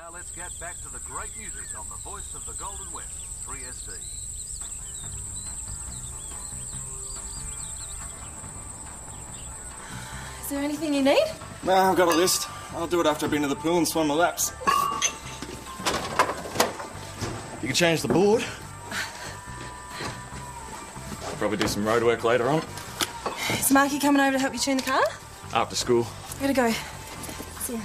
Now let's get back to the great music on the voice of the Golden West, 3SD. Is there anything you need? No, I've got a list. I'll do it after I've been to the pool and swum my laps. You can change the board. I'll probably do some road work later on. Is Marky coming over to help you tune the car? After school. I gotta go. See ya.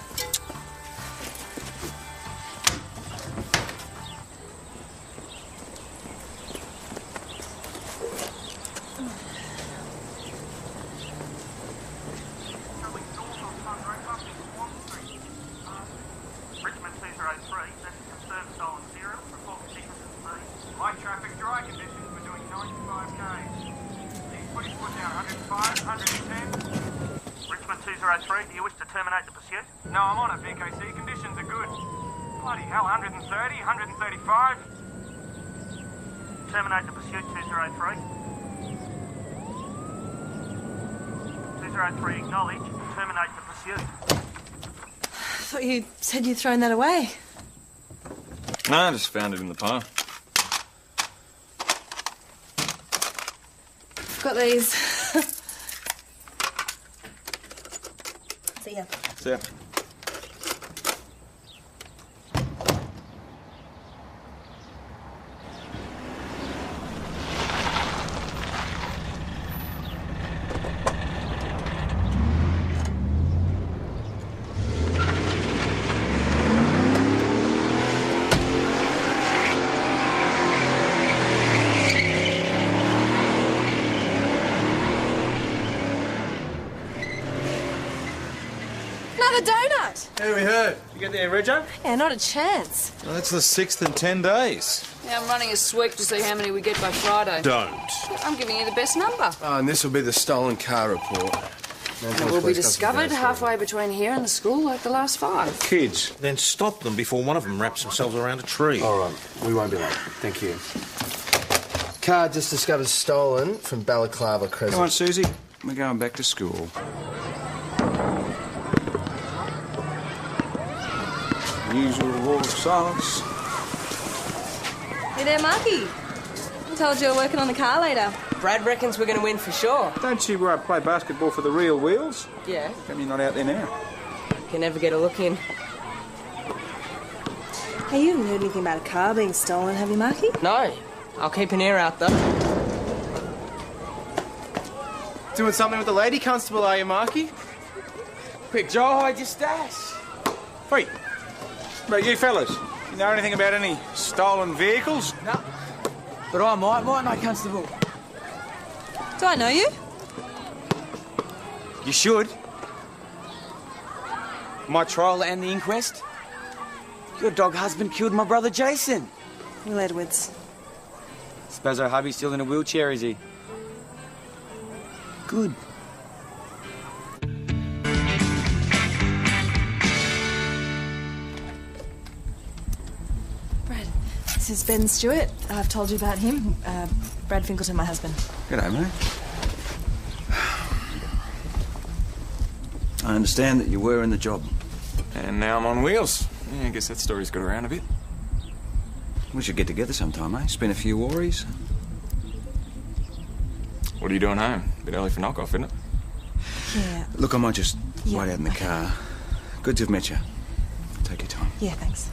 Do you wish to terminate the pursuit? No, I'm on it, VKC. Conditions are good. Bloody hell, 130, 135. Terminate the pursuit, 203. 203, acknowledge. Terminate the pursuit. I thought you said you'd thrown that away. No, I just found it in the pile. I've got these. See ya. See ya. Another donut! Yeah, we heard. You get there, Rego? Yeah, not a chance. Well, that's the 6th in 10 days. Yeah, I'm running a sweep to see how many we get by Friday. Don't. I'm giving you the best number. Oh, and this will be the stolen car report. And it will be discovered halfway between here and the school like the last 5. Kids, then stop them before one of them wraps themselves around a tree. All right, we won't be late. Thank you. Car just discovered stolen from Balaclava Crescent. Come on, Susie. We're going back to school. Usual wall of silence. Hey there, Marky. I told you we're working on the car later. Brad reckons we're going to win for sure. Don't you play basketball for the real wheels? Yeah. How come you're not out there now? Can never get a look in. Hey, you haven't heard anything about a car being stolen, have you, Marky? No. I'll keep an ear out, though. Doing something with the lady constable, are you, Marky? Quick, Joe, hide your stash. Wait. But you fellas, you know anything about any stolen vehicles? No. But I mightn't I, Constable? Do I know you? You should. My trial and the inquest. Your dog husband killed my brother Jason. Will Edwards. Suppose our hubby's still in a wheelchair, is he? Good. Brad, this is Ben Stewart. I've told you about him. Brad Finkleton, my husband. G'day, mate. I understand that you were in the job. And now I'm on wheels. Yeah, I guess that story's got around a bit. We should get together sometime, eh? Spin a few worries. What are you doing home? Bit early for knockoff, isn't it? Yeah. Look, I might just Yeah, wait out in the okay. car. Good to have met you. Take your time. Yeah, thanks.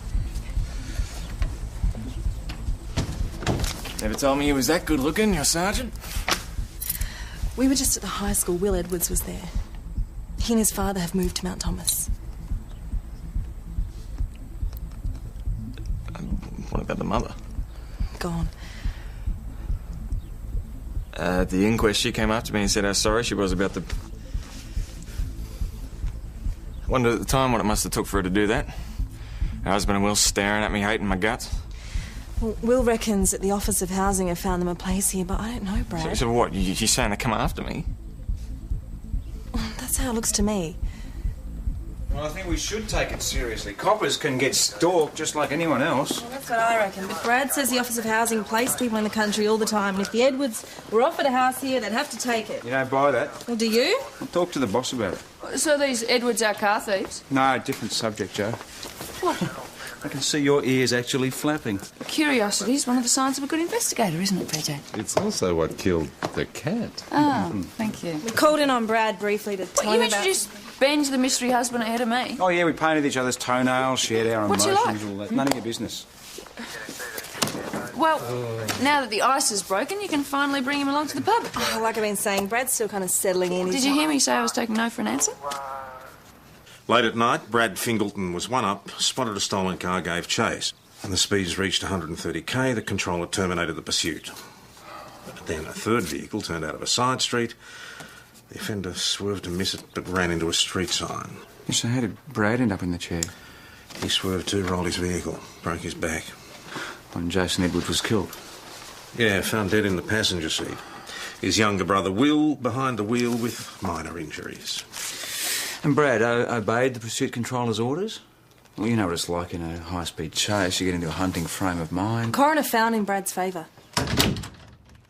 Never told me he was that good looking, your sergeant. We were just at the high school. Will Edwards was there. He and his father have moved to Mount Thomas. What about the mother? Gone. At the inquest, she came up to me and said how sorry she was about the... I wondered at the time what it must have took for her to do that. Her husband and Will staring at me, hating my guts. Well, Will reckons that the Office of Housing have found them a place here, but I don't know, Brad. So what, you're saying they come after me? That's how it looks to me. Well, I think we should take it seriously. Coppers can get stalked just like anyone else. Well, that's what I reckon. But Brad says the Office of Housing place people in the country all the time, and if the Edwards were offered a house here, they'd have to take it. You don't buy that? Well, do you? I'll talk to the boss about it. So these Edwards are car thieves? No, different subject, Joe. What? I can see your ears actually flapping. Curiosity's one of the signs of a good investigator, isn't it, PJ? It's also what killed the cat. Oh, thank you. We called in on Brad briefly to tell You him about... introduced Benj, the mystery husband, ahead of me. Oh, yeah, we painted each other's toenails, shared our What's he emotions, like? all that. None of your business. Well, now that the ice is broken, you can finally bring him along to the pub. Oh, like I've been saying, Brad's still kind of settling in. Did you hear me say I was taking no for an answer? Late at night, Brad Fingleton was one up, spotted a stolen car, gave chase. And the speeds reached 130k, the controller terminated the pursuit. But then a third vehicle turned out of a side street. The offender swerved to miss it, but ran into a street sign. So how did Brad end up in the chair? He swerved too, rolled his vehicle, broke his back. When Jason Edwards was killed? Yeah, found dead in the passenger seat. His younger brother Will behind the wheel with minor injuries. And Brad obeyed the pursuit controller's orders? Well, you know what it's like in a high-speed chase. You get into a hunting frame of mind. Coroner found in Brad's favour.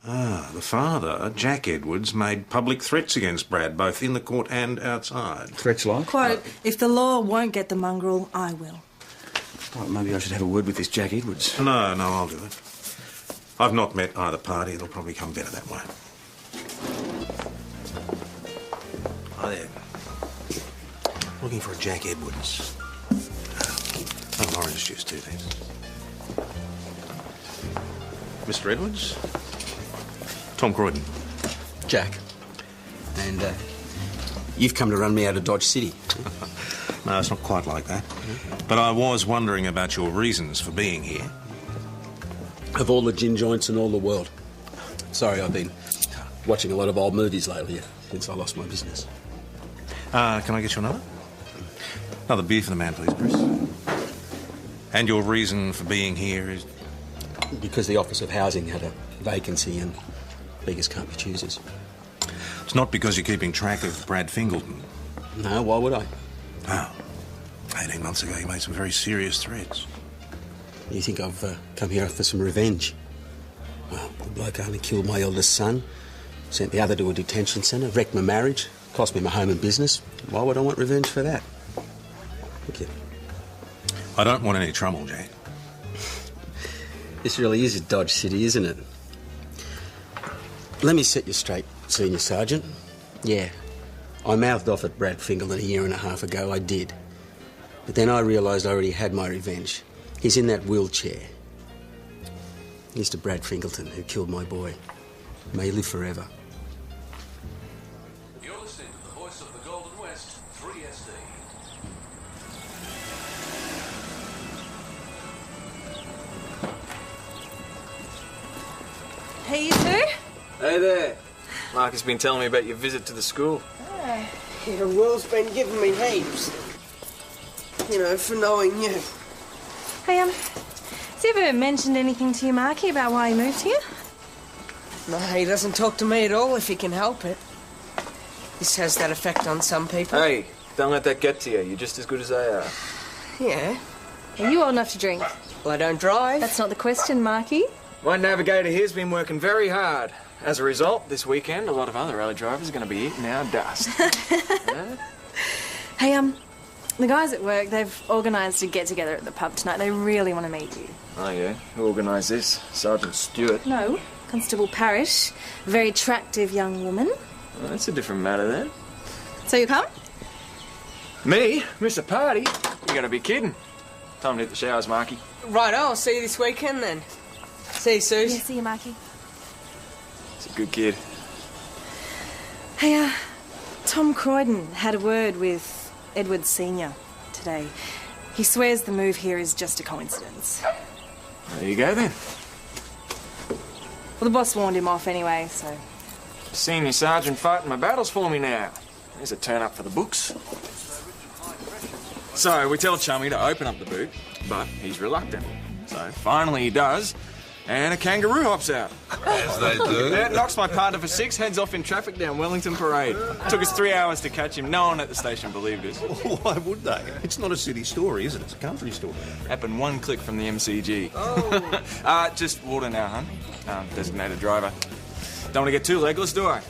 Ah, the father, Jack Edwards, made public threats against Brad, both in the court and outside. Threats like? Quote, if the law won't get the mongrel, I will. Well, maybe I should have a word with this Jack Edwards. No, I'll do it. I've not met either party. It'll probably come better that way. Hi there. Looking for a Jack Edwards. Orange juice, too, thanks. Mr. Edwards? Tom Croydon. Jack. And, you've come to run me out of Dodge City. No, it's not quite like that. But I was wondering about your reasons for being here. Of all the gin joints in all the world. Sorry, I've been watching a lot of old movies lately since I lost my business. Can I get you another? Another beer for the man, please, Chris. And your reason for being here is? Because the Office of Housing had a vacancy and beggars can't be choosers. It's not because you're keeping track of Brad Fingleton. No, why would I? Oh. 18 months ago, you made some very serious threats. You think I've come here for some revenge? Well, the bloke only killed my eldest son, sent the other to a detention centre, wrecked my marriage, cost me my home and business. Why would I want revenge for that? Thank you. I don't want any trouble, Jack. This really is a Dodge City, isn't it? Let me set you straight, Senior Sergeant. Yeah, I mouthed off at Brad Fingleton a year and a half ago, I did. But then I realised I already had my revenge. He's in that wheelchair. Mr. Brad Fingleton, who killed my boy. May he live forever. You're listening to the voice of the Golden West, 3SD. Hey, you two? Hey there. Mark has been telling me about your visit to the school. Yeah, Will's been giving me heaps. You know, for knowing you. Hey, has he ever mentioned anything to you, Marky, about why he moved here? No, he doesn't talk to me at all if he can help it. This has that effect on some people. Hey, don't let that get to you. You're just as good as they are. Yeah. Are you old enough to drink? Well, I don't drive. That's not the question, Marky. My navigator here's been working very hard. As a result, this weekend, a lot of other rally drivers are going to be eating our dust. Hey, the guys at work, they've organised a get-together at the pub tonight. They really want to meet you. Oh, yeah? Who organised this? Sergeant Stewart? No, Constable Parrish. A very attractive young woman. Well, that's a different matter, then. So you come? Me? Miss a party? You gotta be kidding. Time to hit the showers, Marky. Right, I'll see you this weekend then. See you, Suze. Yeah, see you, Marky. He's a good kid. Hey, Tom Croydon had a word with Edward Sr. today. He swears the move here is just a coincidence. There you go, then. Well, the boss warned him off anyway, so... Senior Sergeant fighting my battles for me now. There's a turn up for the books. So, we tell Chummy to open up the boot, but he's reluctant. So, finally he does, and a kangaroo hops out. As they do. Yeah, knocks my partner for 6, heads off in traffic down Wellington Parade. Took us 3 hours to catch him. No one at the station believed us. Why would they? It's not a city story, is it? It's a country story. Happened 1 click from the MCG. Oh. Just water now, hun. Designated driver. Don't want to get too legless, do I?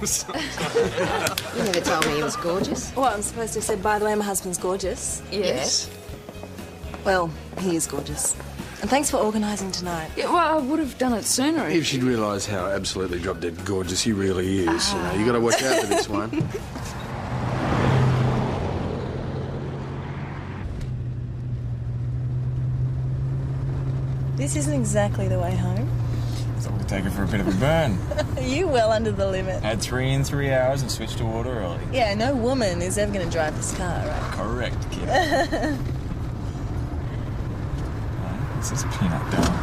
You never told me he was gorgeous. Well, I'm supposed to have said, by the way, my husband's gorgeous. Yes. Well, he is gorgeous. And thanks for organising tonight. Yeah, well, I would have done it sooner. If she'd realised how absolutely drop-dead gorgeous he really is. You got to watch out for this one. This isn't exactly the way home. Thought we'd take her for a bit of a burn. You well under the limit. Had 3 in 3 hours and switched to water early. Yeah, no woman is ever going to drive this car, right? Correct, kid. This is peanut dough.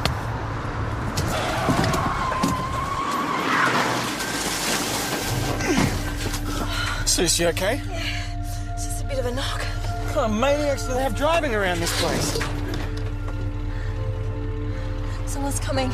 Sis, you okay? Yeah, it's just a bit of a knock. What kind of maniacs do they have driving around this place? Someone's coming.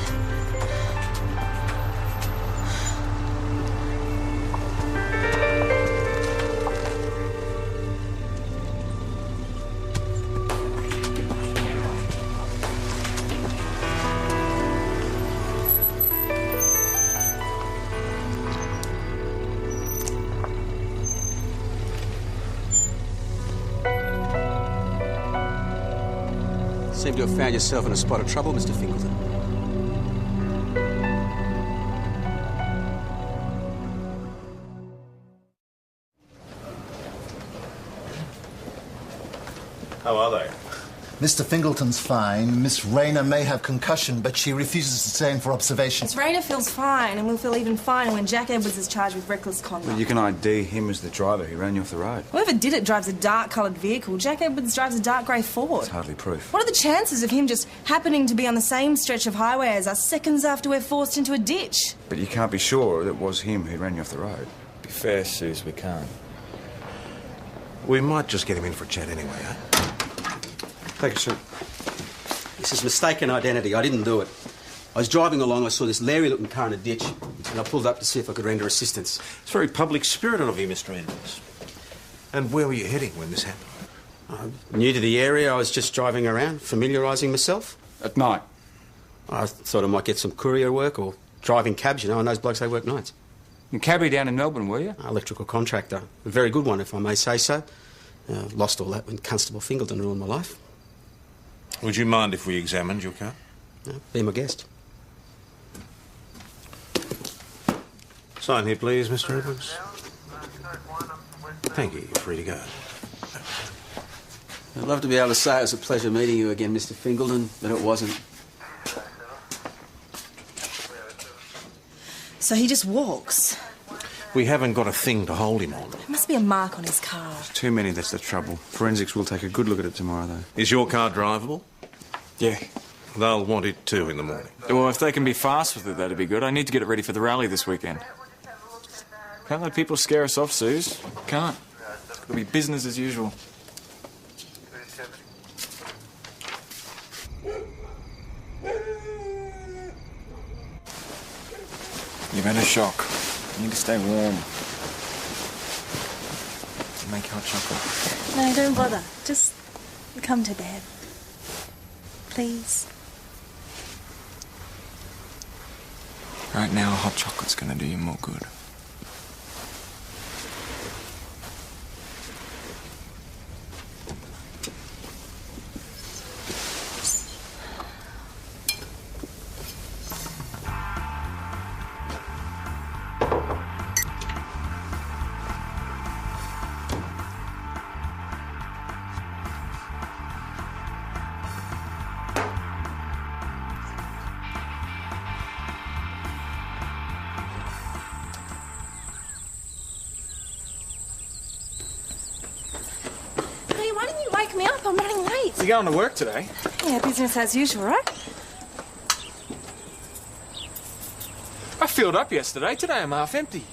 Seem to have found yourself in a spot of trouble, Mr. Fingleton. How are they? Mr. Fingleton's fine. Miss Rayner may have concussion, but she refuses to stay in for observation. Miss Rayner feels fine, and will feel even finer when Jack Edwards is charged with reckless conduct. Well, you can ID him as the driver who ran you off the road. Whoever did it drives a dark-coloured vehicle. Jack Edwards drives a dark grey Ford. It's hardly proof. What are the chances of him just happening to be on the same stretch of highway as us seconds after we're forced into a ditch? But you can't be sure that it was him who ran you off the road. Be fair, Suze, we can't. We might just get him in for a chat anyway, eh? Take a seat. This is mistaken identity. I didn't do it. I was driving along, I saw this leery-looking car in a ditch, and I pulled up to see if I could render assistance. It's very public-spirited of you, Mr. Edwards. And where were you heading when this happened? I'm new to the area. I was just driving around, familiarising myself. At night? I thought I might get some courier work or driving cabs, you know, and those blokes, they work nights. You cabbie down in Melbourne, were you? Electrical contractor. A very good one, if I may say so. Lost all that when Constable Fingleton ruined my life. Would you mind if we examined your car? No, be my guest. Sign here, please, Mr. Edwards. Thank you. You're free to go. I'd love to be able to say it was a pleasure meeting you again, Mr. Fingleton, but it wasn't. So he just walks. We haven't got a thing to hold him on. There must be a mark on his car. Too many, that's the trouble. Forensics will take a good look at it tomorrow, though. Is your car drivable? Yeah. They'll want it too in the morning. Well, if they can be fast with it, that'd be good. I need to get it ready for the rally this weekend. Can't let people scare us off, Suze. Can't. It'll be business as usual. You've had a shock. You need to stay warm. Make hot chocolate. No, don't bother. Just come to bed. Please. Right now, hot chocolate's gonna do you more good. Me up, I'm running late. You going to work today? Yeah, business as usual, right? I filled up yesterday. Today I'm half empty.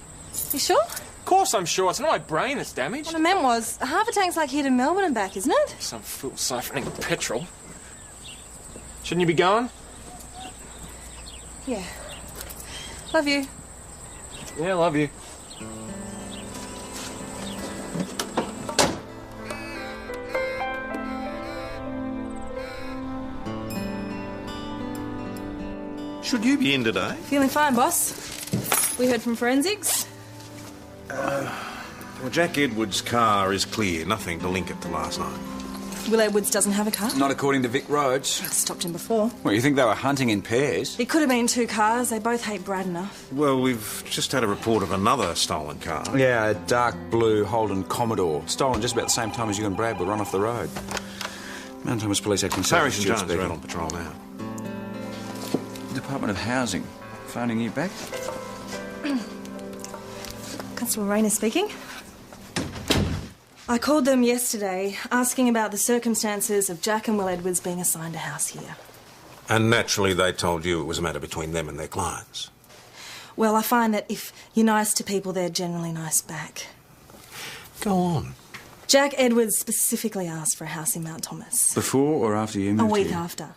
You sure? Of course I'm sure. It's not my brain that's damaged. What I meant was, half a tank's like here to Melbourne and back, isn't it? Some fool siphoning petrol. Shouldn't you be going? Yeah. Love you. Yeah, love you. Should you be in today? Feeling fine, boss. We heard from forensics. Well, Jack Edwards' car is clear. Nothing to link it to last night. Will Edwards doesn't have a car? Not according to Vic Rhodes. I've stopped him before. Well, you think they were hunting in pairs? It could have been 2 cars. They both hate Brad enough. Well, we've just had a report of another stolen car. Yeah, a dark blue Holden Commodore. Stolen just about the same time as you and Brad were run off the road. Mount Thomas Police Acting Parrish Sergeant and Jones are out on patrol now. Department of Housing. Phoning you back? Constable Rayner speaking. I called them yesterday asking about the circumstances of Jack and Will Edwards being assigned a house here. And naturally they told you it was a matter between them and their clients. Well, I find that if you're nice to people, they're generally nice back. Go on. Jack Edwards specifically asked for a house in Mount Thomas. Before or after you moved A week here? after.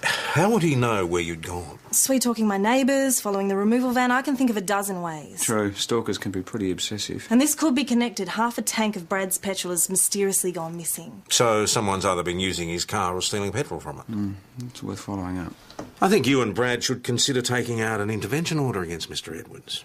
How would he know where you'd gone? Sweet-talking my neighbours, following the removal van, I can think of a dozen ways. True, stalkers can be pretty obsessive. And this could be connected. Half a tank of Brad's petrol has mysteriously gone missing. So someone's either been using his car or stealing petrol from it. It's worth following up. I think you and Brad should consider taking out an intervention order against Mr. Edwards.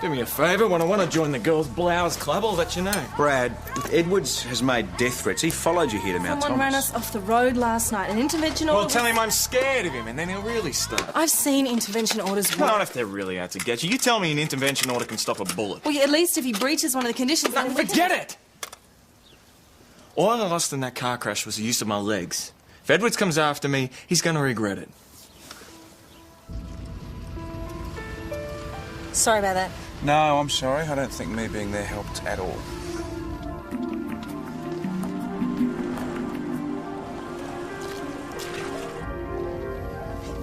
Do me a favour, when I want to join the Girls' Blouse Club, I'll let you know. Brad, Edwards has made death threats. He followed you here to Mount Someone ran Thomas. us off the road last night. An intervention order... Well, tell him I'm scared of him, and then he'll really start. I've seen intervention orders... Not if they're really out to get you. You tell me an intervention order can stop a bullet. Well, at least if he breaches one of the conditions... No, forget it! All I lost in that car crash was the use of my legs. If Edwards comes after me, he's going to regret it. Sorry about that. No, I'm sorry. I don't think me being there helped at all.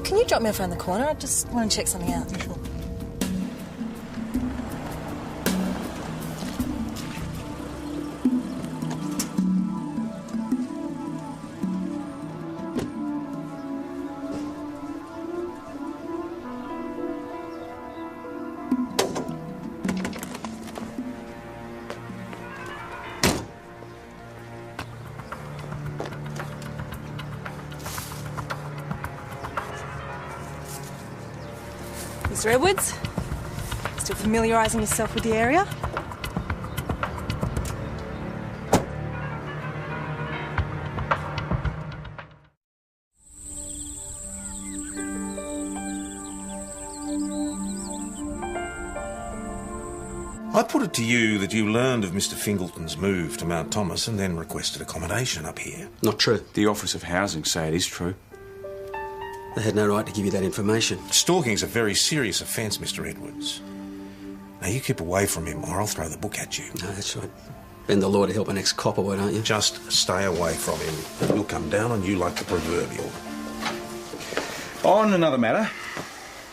Can you drop me off around the corner? I just want to check something out. Sure. Mr. Edwards, still familiarising yourself with the area? I put it to you that you learned of Mr. Fingleton's move to Mount Thomas and then requested accommodation up here. Not true. The Office of Housing say it is true. They had no right to give you that information. Stalking's a very serious offence, Mr. Edwards. Now, you keep away from him or I'll throw the book at you. No, that's right. Bend the law to help an ex-copper, why don't you? Just stay away from him. He'll come down on you like the proverbial. On another matter,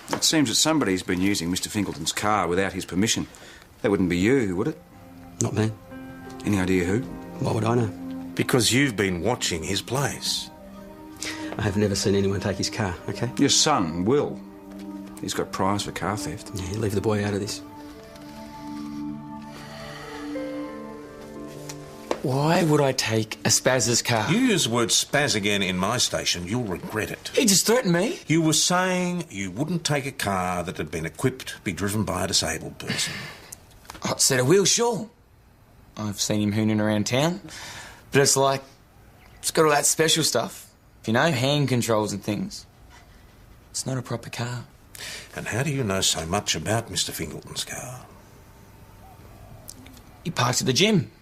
it seems that somebody's been using Mr. Fingleton's car without his permission. That wouldn't be you, would it? Not me. Any idea who? Why would I know? Because you've been watching his place. I have never seen anyone take his car, OK? Your son, Will. He's got priors for car theft. Yeah, leave the boy out of this. Why would I take a Spaz's car? You use the word spaz again in my station, you'll regret it. He just threatened me. You were saying you wouldn't take a car that had been equipped to be driven by a disabled person. I said I will, sure. I've seen him hooning around town. But it's like, it's got all that special stuff. You know, hand controls and things. It's not a proper car. And how do you know so much about Mr. Fingleton's car? He parked at the gym.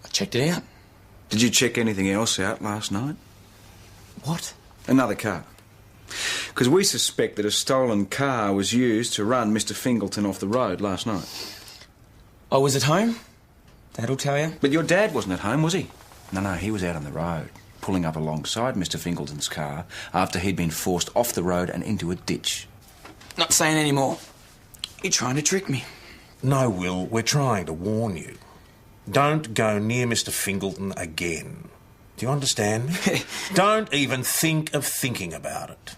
I checked it out. Did you check anything else out last night? What? Another car. Because we suspect that a stolen car was used to run Mr. Fingleton off the road last night. I was at home. That'll tell you. But your dad wasn't at home, was he? No, he was out on the road, pulling up alongside Mr. Fingleton's car after he'd been forced off the road and into a ditch. Not saying any more. You're trying to trick me. No, Will, we're trying to warn you. Don't go near Mr. Fingleton again. Do you understand me? Don't even think of thinking about it.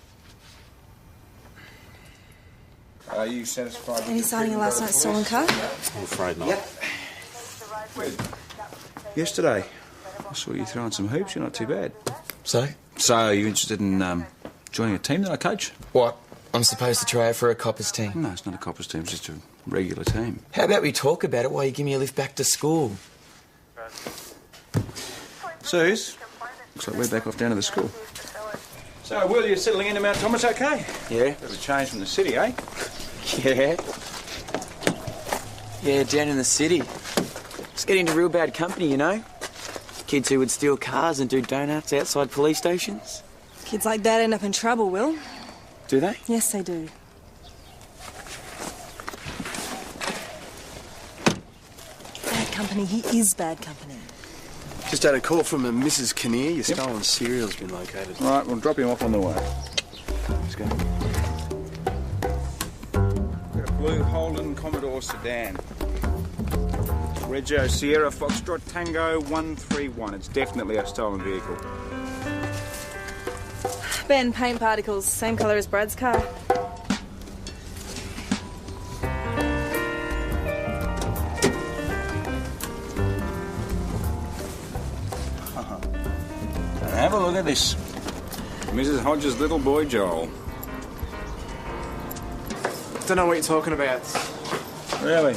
Are you satisfied? Any sighting of last night's stolen car? I'm afraid not. Yep. Yesterday, I saw you throwing some hoops. You're not too bad. So? So, are you interested in joining a team that I coach? What? I'm supposed to try out for a Coppers team? No, it's not a Coppers team. It's just a regular team. How about we talk about it while you give me a lift back to school? Suze, looks like we're back off down to the school. So, Will, you settling into Mount Thomas okay? Yeah. Bit of a change from the city, eh? Yeah. Yeah, down in the city. Just get into real bad company, you know? Kids who would steal cars and do donuts outside police stations. Kids like that end up in trouble, Will. Do they? Yes, they do. Bad company. He is bad company. Just had a call from a Mrs. Kinnear. Your stolen cereal's been located. All right, we'll drop him off on the way. Let's go. We've got a blue Holden Commodore sedan. Rego Sierra Foxtrot Tango 131. It's definitely a stolen vehicle. Ben, paint particles. Same colour as Brad's car. Have a look at this. Mrs. Hodges' little boy, Joel. Don't know what you're talking about. Really?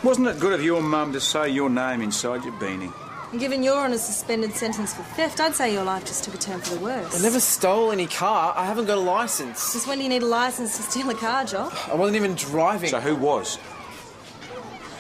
Wasn't it good of your mum to say your name inside your beanie? And given you're on a suspended sentence for theft, I'd say your life just took a turn for the worse. I never stole any car. I haven't got a licence. Since when do you need a licence to steal a car, Joel? I wasn't even driving. So who was?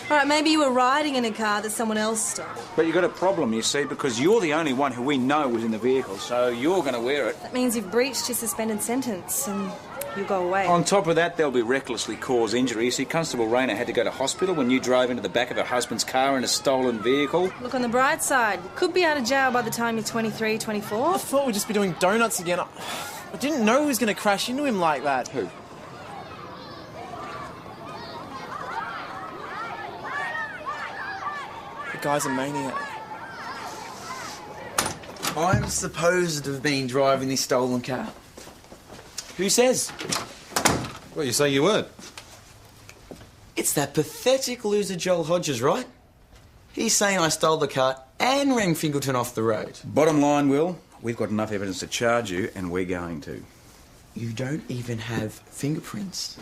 All right, maybe you were riding in a car that someone else stole. But you got a problem, you see, because you're the only one who we know was in the vehicle, so you're going to wear it. That means you've breached your suspended sentence and you go away. On top of that, there'll be recklessly caused injury. You see, Constable Rayner had to go to hospital when you drove into the back of her husband's car in a stolen vehicle. Look on the bright side. You could be out of jail by the time you're 23, 24. I thought we'd just be doing donuts again. I didn't know he was going to crash into him like that. Who? The guy's a maniac. I'm supposed to have been driving this stolen car. Who says? Well, you say you weren't. It's that pathetic loser Joel Hodges, right? He's saying I stole the car and rang Fingleton off the road. Bottom line, Will, we've got enough evidence to charge you, and we're going to. You don't even have fingerprints.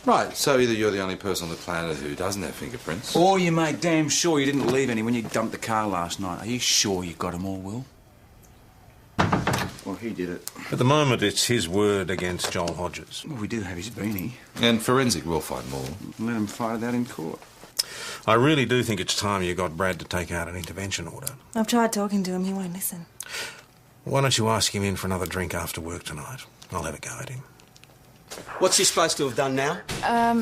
Right, so either you're the only person on the planet who doesn't have fingerprints. Or you made damn sure you didn't leave any when you dumped the car last night. Are you sure you got them all, Will? Well, he did it. At the moment, it's his word against Joel Hodges. Well, we do have his beanie. And forensic will find more. Let him fight it out in court. I really do think it's time you got Brad to take out an intervention order. I've tried talking to him. He won't listen. Why don't you ask him in for another drink after work tonight? I'll have a go at him. What's he supposed to have done now?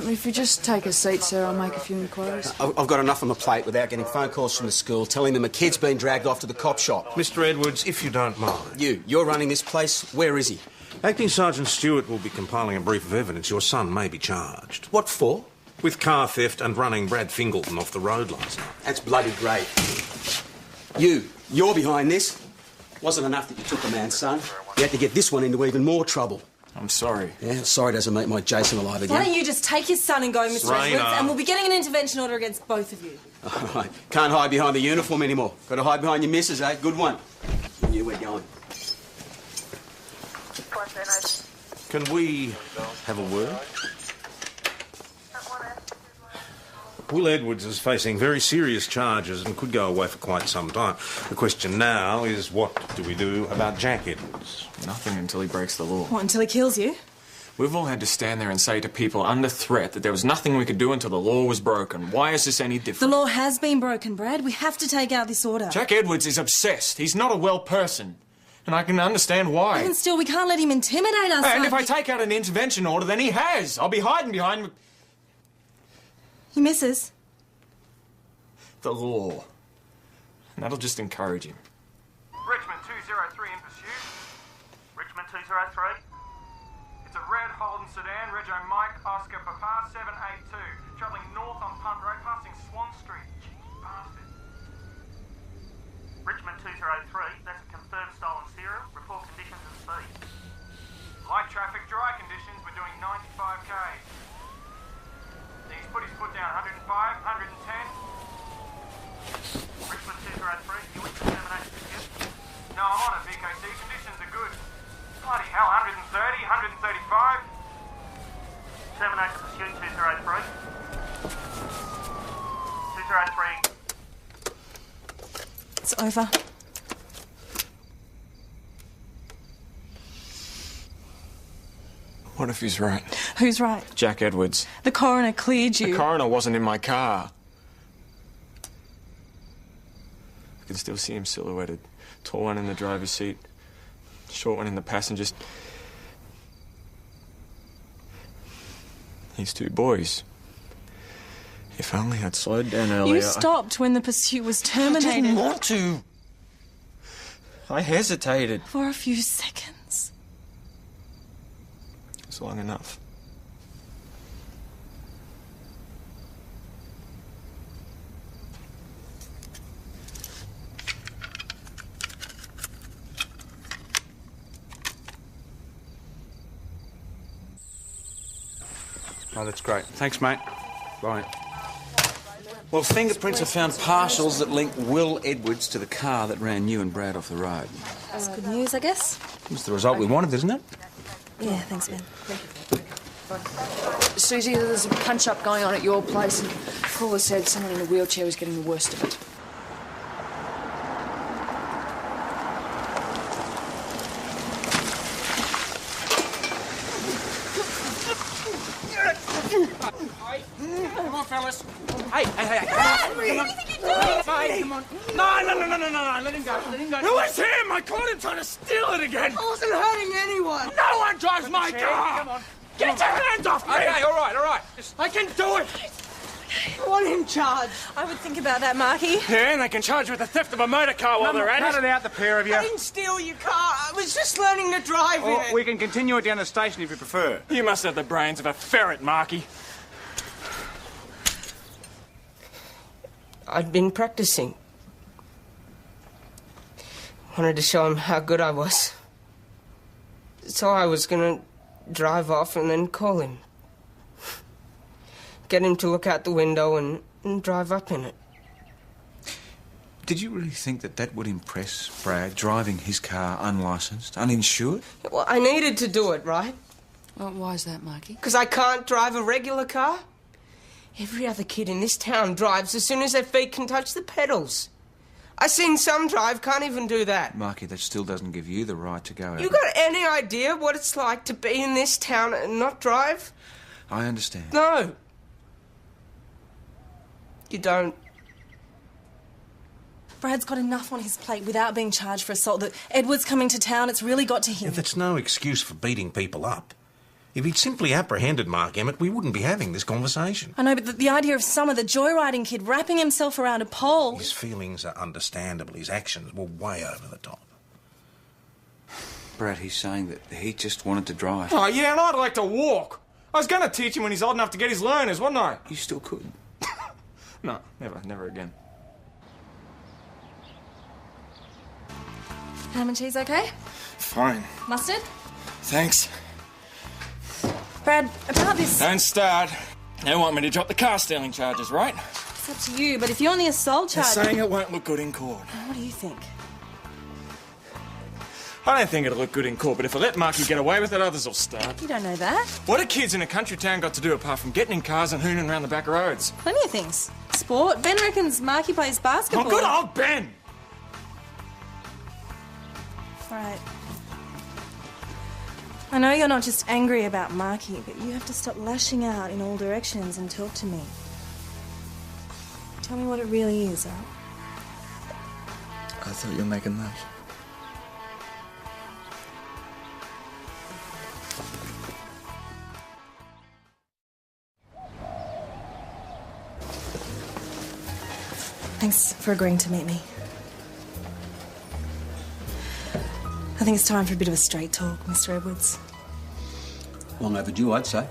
If you just take a seat, sir, I'll make a few inquiries. I've got enough on the plate without getting phone calls from the school telling them a kid's been dragged off to the cop shop. Mr. Edwards, if you don't mind. You're running this place. Where is he? Acting Sergeant Stewart will be compiling a brief of evidence. Your son may be charged. What for? With car theft and running Brad Fingleton off the road last night. That's bloody great. You're behind this. Wasn't enough that you took a man's son. You had to get this one into even more trouble. I'm sorry. Yeah, sorry doesn't make my Jason alive again. Why don't you just take your son and go, Mr. Rayner. Edwards, and we'll be getting an intervention order against both of you. All right. Can't hide behind the uniform anymore. Got to hide behind your missus, eh? Good one. You, we're going. Can we have a word? Will Edwards is facing very serious charges and could go away for quite some time. The question now is, what do we do about Jack Edwards? Nothing until he breaks the law. What, until he kills you? We've all had to stand there and say to people under threat that there was nothing we could do until the law was broken. Why is this any The different? law has been broken, Brad. We have to take out this order. Jack Edwards is obsessed. He's not a well person. And I can understand why. Even still, we can't let him intimidate us. And like... if I take out an intervention order, then he has. I'll be hiding behind Your missus? the law. And that'll just encourage him. Richmond 203 in pursuit. Richmond 203. It's a red Holden sedan, Rego Mike Oscar Papa 782, travelling north on Punt Road, passing Swan Street. Cheeky bastard. Richmond 203, that's a confirmed stolen serial. Report conditions and speed. Light traffic, dry conditions, we're doing 95 k's. He's put his foot down, 105, 110. Richmond 203, you wish to terminate the skip? No, I'm on it, VKC. Conditions are good. Bloody hell, 130, 135. Terminate the pursuit, 203. 203. It's over. What if he's right? Who's right? Jack Edwards. The coroner cleared you. The coroner wasn't in my car. I can still see him silhouetted. Tall one in the driver's seat, short one in the passenger's. These two boys. If only I'd slowed down earlier. You stopped when the pursuit was terminated. I didn't want to. I hesitated. For a few seconds. It's long enough. Oh, that's great. Thanks, mate. Bye. Well, fingerprints have found partials that link Will Edwards to the car that ran you and Brad off the road. That's good news, I guess. It's the result we wanted, isn't it? Yeah, thanks, Ben. Susie, there's a punch-up going on at your place, and caller said someone in a wheelchair was getting the worst of it. Come on, fellas. Hey. Come on. Come on. No. Let him go. It was him. I caught him trying to steal it again. I wasn't hurting anyone. No one drives my car. Come on. Get your hands off me. Okay, all right. I can do it. I want him charged. I would think about that, Marky. Yeah, and they can charge you with the theft of a motor car while they're at it. Cut it out, the pair of you. I didn't steal your car. I was just learning to drive in it. We can continue it down the station if you prefer. You must have the brains of a ferret, Marky. I'd been practicing. Wanted to show him how good I was. So I was gonna drive off and then call him. Get him to look out the window and drive up in it. Did you really think that would impress Brad, driving his car unlicensed, uninsured? Well, I needed to do it, right? Well, why is that, Marky? Because I can't drive a regular car. Every other kid in this town drives as soon as their feet can touch the pedals. I seen some drive, can't even do that. Marky, that still doesn't give you the right to go out. You got any idea what it's like to be in this town and not drive? I understand. No. You don't. Brad's got enough on his plate without being charged for assault. That Edward's coming to town, it's really got to him. That's no excuse for beating people up. If he'd simply apprehended Mark Emmett, we wouldn't be having this conversation. I know, but the idea of Summer, the joyriding kid, wrapping himself around a pole... His feelings are understandable. His actions were way over the top. Brad, he's saying that he just wanted to drive. Oh, yeah, and I'd like to walk. I was going to teach him when he's old enough to get his learners, wasn't I? You still could. No, never again. Ham and cheese okay? Fine. Mustard? Thanks. Brad, about this... Don't start. They want me to drop the car stealing charges, right? It's up to you, but if you're on the assault They're charge... saying it won't look good in court. What do you think? I don't think it'll look good in court, but if I let Marky get away with it, others will start. You don't know that. What do kids in a country town got to do apart from getting in cars and hooning around the back roads? Plenty of things. Sport. Ben reckons Marky plays basketball. Oh, good old Ben! Right. I know you're not just angry about Marky, but you have to stop lashing out in all directions and talk to me. Tell me what it really is, Al. I thought you were making love. Thanks for agreeing to meet me. I think it's time for a bit of a straight talk, Mr. Edwards. Long overdue, I'd say.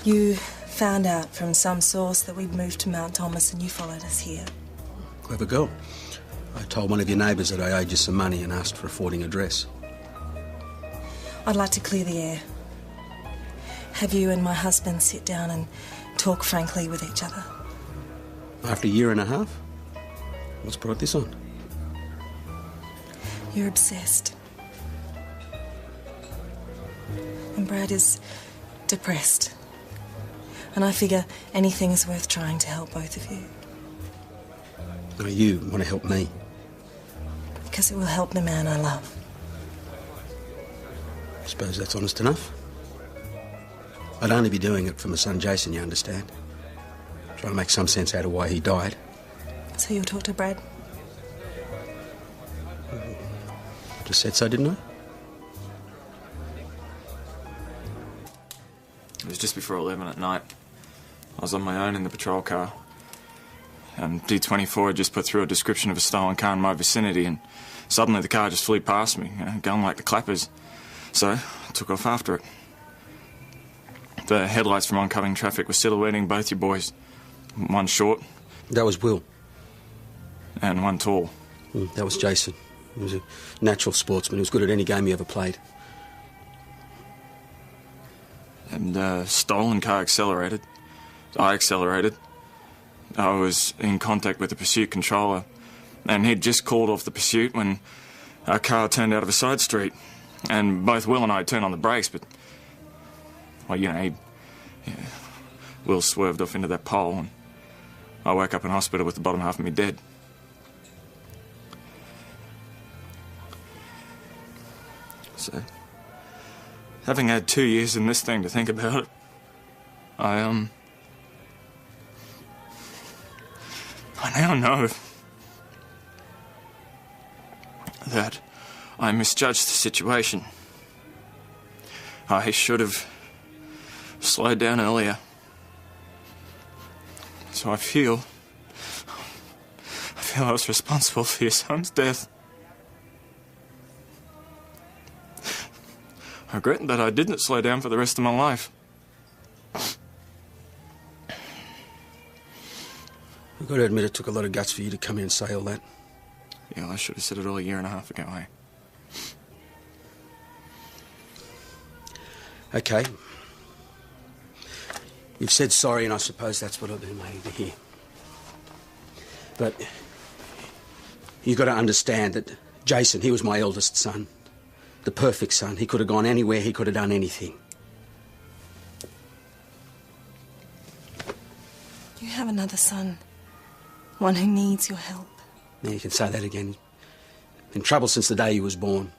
You found out from some source that we'd moved to Mount Thomas and you followed us here. Clever girl. I told one of your neighbours that I owed you some money and asked for a forwarding address. I'd like to clear the air. Have you and my husband sit down and talk frankly with each other. After a year and a half? What's brought this on? You're obsessed. And Brad is depressed. And I figure anything is worth trying to help both of you. No, you want to help me. Because it will help the man I love. I suppose that's honest enough. I'd only be doing it for my son Jason, you understand? Trying to make some sense out of why he died. So you'll talk to Brad? Just said so, didn't I? It was just before 11 at night. I was on my own in the patrol car. And D24 had just put through a description of a stolen car in my vicinity, and suddenly the car just flew past me, going like the clappers. So I took off after it. The headlights from oncoming traffic were silhouetting both your boys. One short. That was Will. And one tall. That was Jason. He was a natural sportsman. He was good at any game he ever played. And the stolen car accelerated. I accelerated. I was in contact with the pursuit controller, and he'd just called off the pursuit when our car turned out of a side street. And both Will and I turned on the brakes, but... well, you know, Will swerved off into that pole, and I woke up in hospital with the bottom half of me dead. So, having had 2 years in this thing to think about it, I now know that I misjudged the situation. I should have slowed down earlier. So I feel I was responsible for your son's death. I regret that I didn't slow down for the rest of my life. I've got to admit it took a lot of guts for you to come here and say all that. Yeah, I should have said it all a year and a half ago, eh? Okay. You've said sorry, and I suppose that's what I've been waiting to hear. But you've got to understand that Jason, he was my eldest son. The perfect son. He could have gone anywhere, he could have done anything. You have another son. One who needs your help. Now you can say that again. In trouble since the day he was born.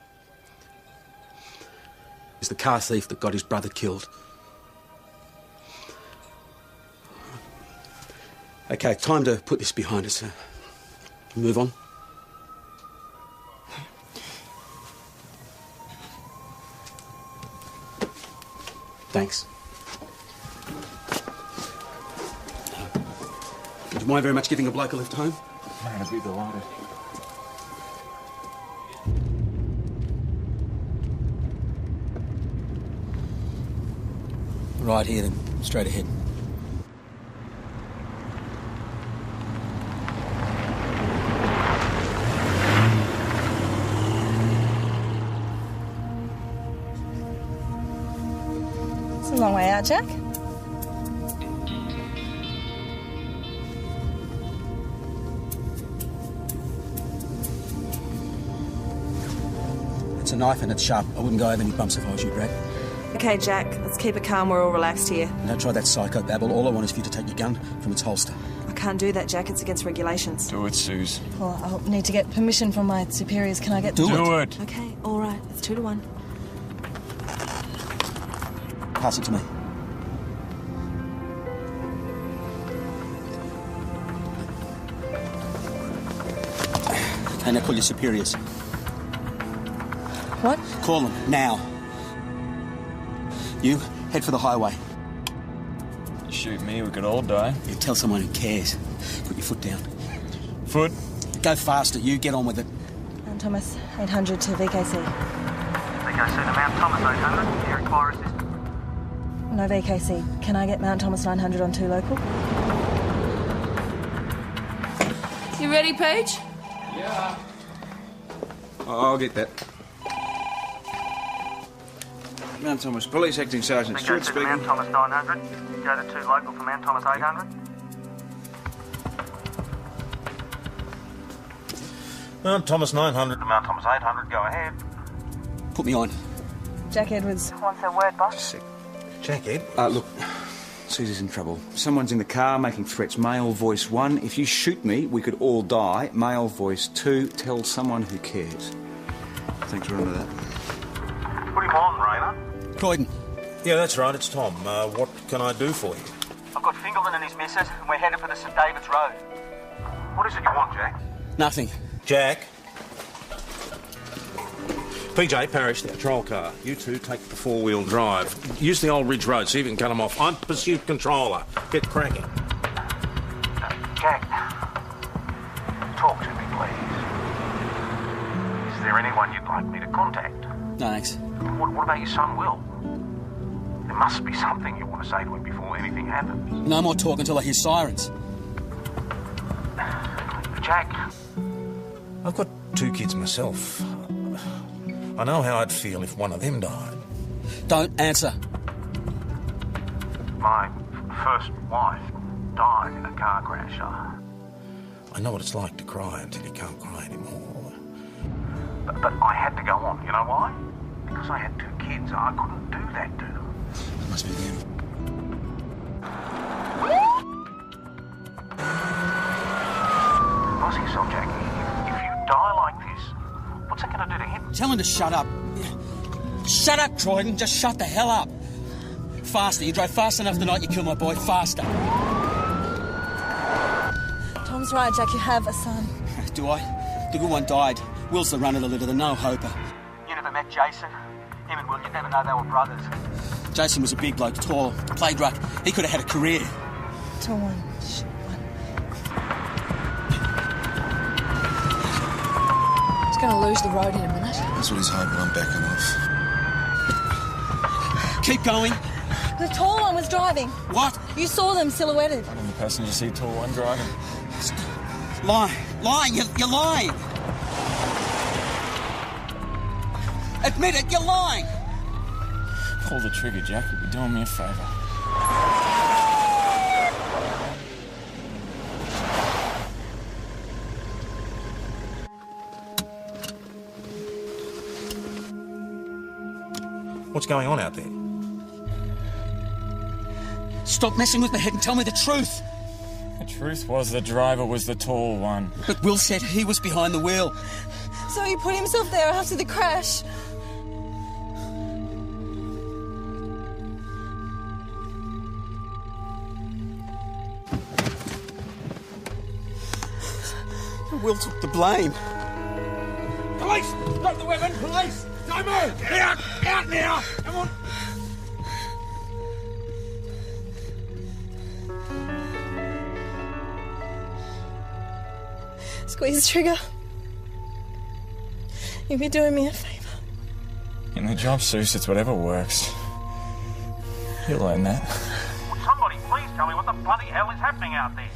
He's the car thief that got his brother killed. Okay, time to put this behind us. Move on. Thanks. Would you mind very much giving a bloke a lift home? Man, I'd be delighted. Right here then, straight ahead. It's a long way out, Jack. It's a knife and it's sharp. I wouldn't go over any bumps if I was you, Brad. Okay, Jack, let's keep it calm. We're all relaxed here. And don't try that psycho babble. All I want is for you to take your gun from its holster. I can't do that, Jack. It's against regulations. Do it, Suze. Well, I'll need to get permission from my superiors. Can I get... Do it. Okay, all right. It's 2 to 1. Pass it to me. Okay, now call your superiors. What? Call them, now. You, head for the highway. You shoot me, we could all die. You tell someone who cares. Put your foot down. Foot? Go faster, you get on with it. Mount Thomas, 800 to VKC. VKC to Mount Thomas 800, here inquiry system. No VKC. Can I get Mount Thomas 900 on 2 local? You ready, Paige? Yeah. I'll get that. Mount Thomas Police, Acting Sergeant Stewart VKC to speaking. Mount Thomas 900, go to 2 local for Mount Thomas 800. Mount Thomas 900 To Mount Thomas 800, go ahead. Put me on. Jack Edwards. What's the word, boss? Jack Ed? Look, Caesar's in trouble. Someone's in the car making threats. Male voice 1. If you shoot me, we could all die. Male voice 2. Tell someone who cares. Thanks, remember that. Put him on, Rayner. Croydon. Yeah, that's right, it's Tom. What can I do for you? I've got Fingleton and his missus, and we're headed for the St David's Road. What is it you want, Jack? Nothing. Jack. PJ, Parrish, the patrol car. You two take the four-wheel drive. Use the old Ridge Road, see if you can cut them off. I'm pursuit controller. Get cracking. Jack, talk to me, please. Is there anyone you'd like me to contact? No, thanks. What about your son, Will? There must be something you want to say to him before anything happens. No more talk until I hear sirens. Jack. I've got 2 kids myself. I know how I'd feel if one of them died. Don't answer. My first wife died in a car crash. I know what it's like to cry until you can't cry anymore. But I had to go on. You know why? Because I had 2 kids. I couldn't do that to them. It must be them. Ask yourself, Jackie, if you die like this, what's it going to do to him? Tell him to shut up. Shut up, Croydon. Just shut the hell up. Faster. You drove fast enough the night you killed my boy. Faster. Tom's right, Jack. You have a son. Do I? The good one died. Will's the run of the litter, the no-hoper. You never met Jason? Him and Will, you'd never know they were brothers. Jason was a big bloke, tall, played ruck. He could have had a career. Tall one. He's going to lose the road in a minute. That's what he's hoping. I'm backing off. Keep going. The tall one was driving. What? You saw them silhouetted. I'm in the passenger seat, tall one driving. Lying. You're lying. Admit it, you're lying. Pull the trigger, Jack. You'd be doing me a favour. What's going on out there? Stop messing with my head and tell me the truth. The truth was the driver was the tall one. But Will said he was behind the wheel. So he put himself there after the crash. Will took the blame. Police! Drop the weapon! Police! Don't move! Get out! Out now! Come on! Squeeze the trigger. You'll be doing me a favour. In the job, Seuss, it's whatever works. You'll learn that. Would somebody please tell me what the bloody hell is happening out there?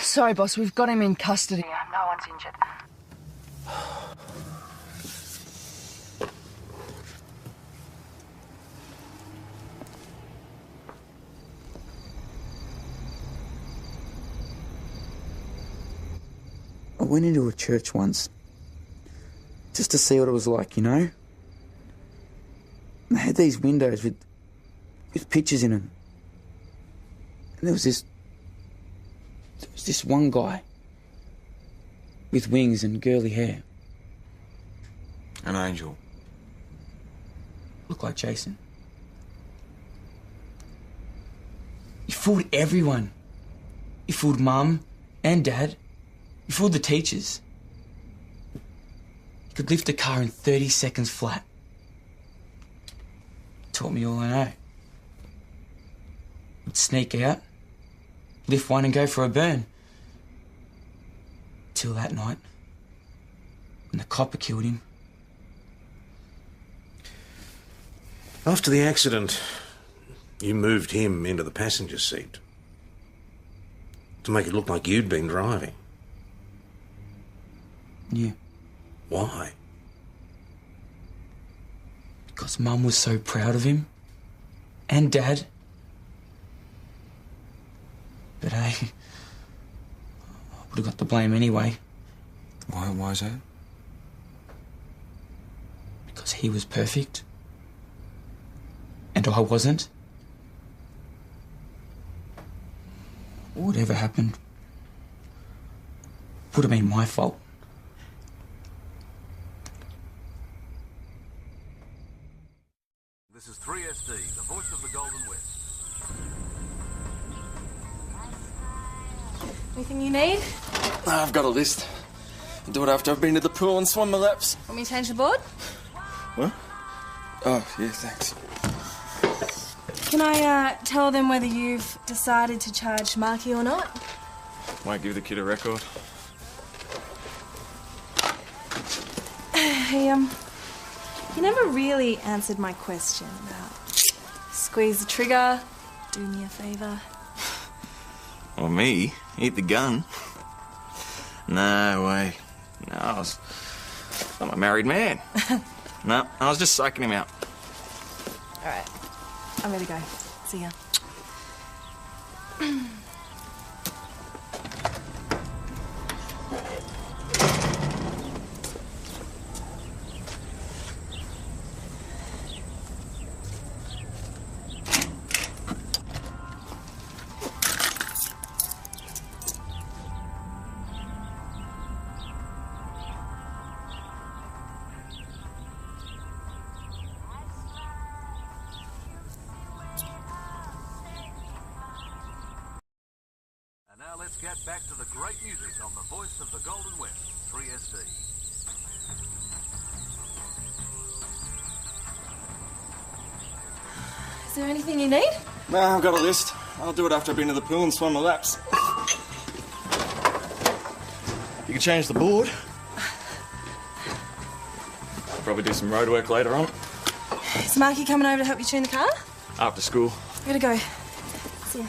Sorry, boss, we've got him in custody. No one's injured. I went into a church once just to see what it was like, you know? And they had these windows with pictures in them. And there was this one guy with wings and girly hair. An angel. Looked like Jason. He fooled everyone. He fooled Mum and Dad. He fooled the teachers. He could lift a car in 30 seconds flat. Taught me all I know. He'd sneak out, lift one and go for a burn. Till that night, when the copper killed him. After the accident, you moved him into the passenger seat to make it look like you'd been driving. Yeah. Why? Because Mum was so proud of him. And Dad. But hey, I would have got the blame anyway. Why is that? Because he was perfect. And I wasn't. Whatever happened would have been my fault. This is 3SD, the voice of the Golden West. Anything you need? I've got a list. I'll do it after I've been to the pool and swum my laps. Want me to change the board? What? Oh, yeah, thanks. Can I tell them whether you've decided to charge Marky or not? Might give the kid a record. Hey, you never really answered my question about squeeze the trigger, do me a favour. Or me? Eat the gun? No way. No, I'm a married man. No, I was just psyching him out. All right, I'm gonna go. See ya. Now let's get back to the great music on the voice of the Golden West, 3SD. Is there anything you need? No, I've got a list. I'll do it after I've been to the pool and swum my laps. You can change the board. Probably do some road work later on. Is Marky coming over to help you tune the car? After school. Gotta go. See ya.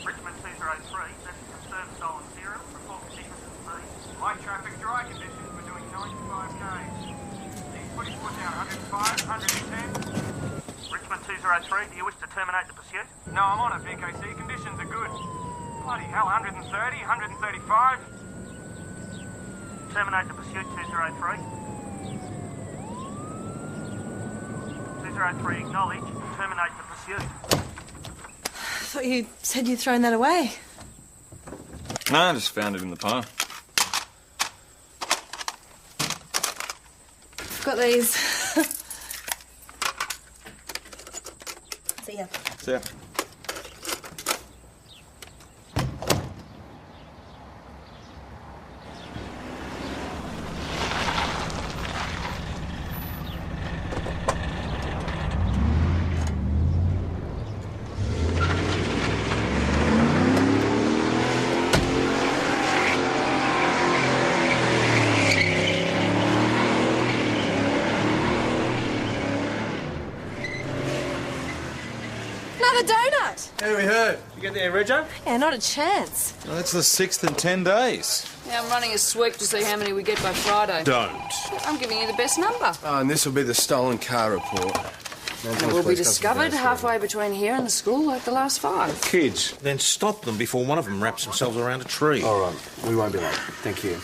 Richmond 203, that's conserved stolen serial, report conditions at speed. Light traffic, dry conditions, we're doing 95 k's. These footage put down 105, 110. Richmond 203, do you wish to terminate the pursuit? No, I'm on it, VKC, conditions are good. Bloody hell, 130, 135. Terminate the pursuit, 203. 203, acknowledge, terminate the pursuit. I thought you said you'd thrown that away. No, I just found it in the pile. Got these. See ya. See ya. Another donut! How we heard? You get there, Rego? Yeah, not a chance. Well, that's the 6th in 10 days. Yeah, I'm running a sweep to see how many we get by Friday. Don't. I'm giving you the best number. Oh, and this will be the stolen car report. And it will be discovered halfway between here and the school like the last 5. Kids, then stop them before one of them wraps themselves around a tree. All right, we won't be late. Thank you.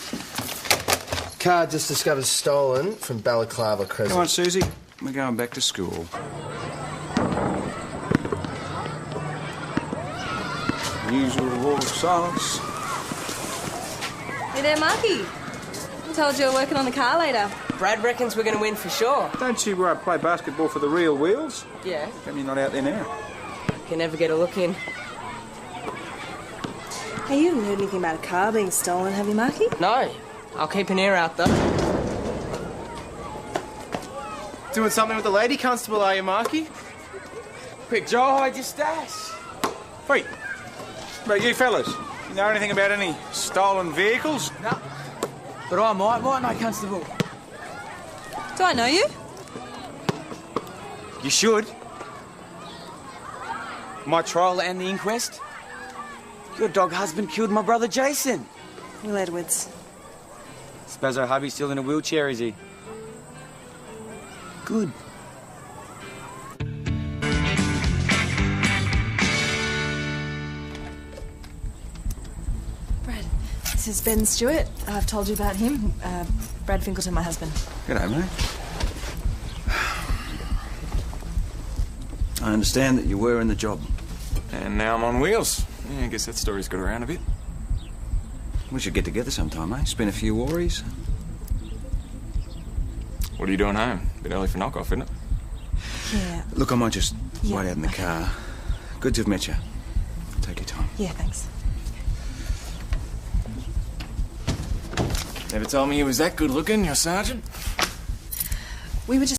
Car just discovered stolen from Balaclava Crescent. Come on, Susie. We're going back to school. Usual wall of silence. Hey there, Marky. I told you we're working on the car later. Brad reckons we're going to win for sure. Don't you play basketball for the real wheels? Yeah. How come you're not out there now? Can never get a look in. Hey, you haven't heard anything about a car being stolen, have you, Marky? No. I'll keep an ear out, though. Doing something with the lady constable, are you, Marky? Quick, Joe, hide your stash. Wait. But you fellas, you know anything about any stolen vehicles? No. But I mightn't I, Constable? Do I know you? You should. My trial and the inquest? Your dog husband killed my brother Jason. Will Edwards. Spazzo hubby's still in a wheelchair, is he? Good. This is Ben Stewart. I've told you about him. Brad Fingleton, my husband. G'day, mate. I understand that you were in the job. And now I'm on wheels. Yeah, I guess that story's got around a bit. We should get together sometime, eh? Spin a few worries. What are you doing home? Bit early for knockoff, isn't it? Yeah. Look, I might just wait out in the car. Good to have met you. Take your time. Yeah, thanks. Never told me he was that good looking, your sergeant. We were just